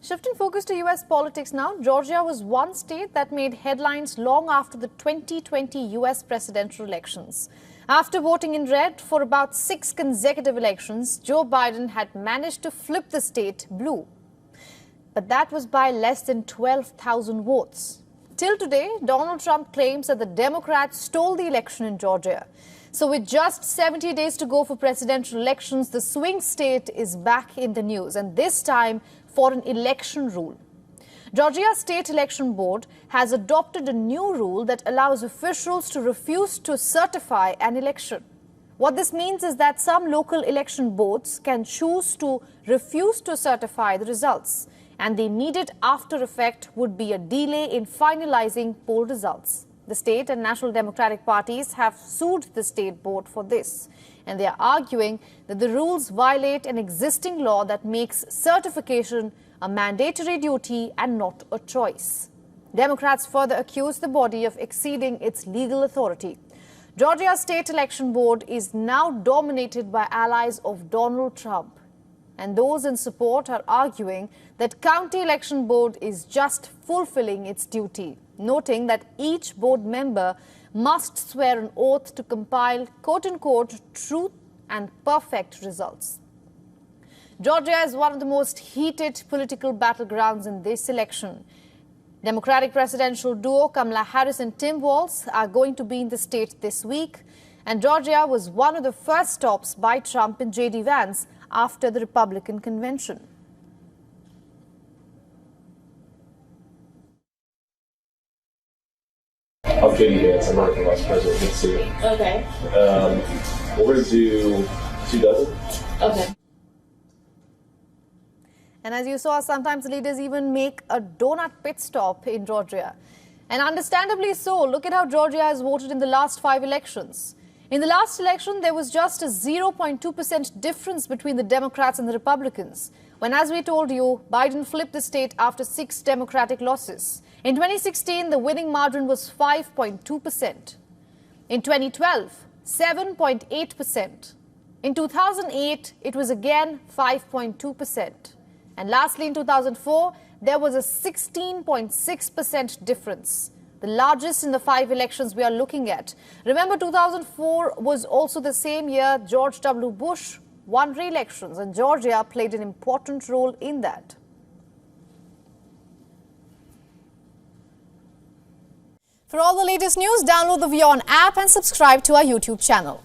Shifting focus to US politics now, Georgia was one state that made headlines long after the 2020 US presidential elections. After voting in red for about 6 consecutive elections, Joe Biden had managed to flip the state blue. But that was by less than 12,000 votes. Till today, Donald Trump claims that the Democrats stole the election in Georgia. So with just 70 days to go for presidential elections, the swing state is back in the news, and this time for an election rule. Georgia State Election Board has adopted a new rule that allows officials to refuse to certify an election. What this means is that some local election boards can choose to refuse to certify the results, and the immediate after effect would be a delay in finalizing poll results. The state and National Democratic parties have sued the state board for this, and they are arguing that the rules violate an existing law that makes certification a mandatory duty and not a choice. Democrats further accuse the body of exceeding its legal authority. Georgia State Election Board is now dominated by allies of Donald Trump, and those in support are arguing that County Election Board is just fulfilling its duty, noting that each board member must swear an oath to compile quote-unquote truth and perfect results. Georgia is one of the most heated political battlegrounds in this election. Democratic presidential duo Kamala Harris and Tim Walz are going to be in the state this week, and Georgia was one of the first stops by Trump and J.D. Vance after the Republican convention. I'm J.D. Vance. I'm running for vice president this year. Okay. We're going to do 2 dozen. Okay. And as you saw, sometimes leaders even make a donut pit stop in Georgia. And understandably so. Look at how Georgia has voted in the last 5 elections. In the last election, there was just a 0.2% difference between the Democrats and the Republicans, when, as we told you, Biden flipped the state after 6 Democratic losses. In 2016, the winning margin was 5.2%. In 2012, 7.8%. In 2008, it was again 5.2%. And lastly, in 2004, there was a 16.6% difference, the largest in the 5 elections we are looking at. Remember, 2004 was also the same year George W. Bush won re-elections, and Georgia played an important role in that. For all the latest news, download the WION app and subscribe to our YouTube channel.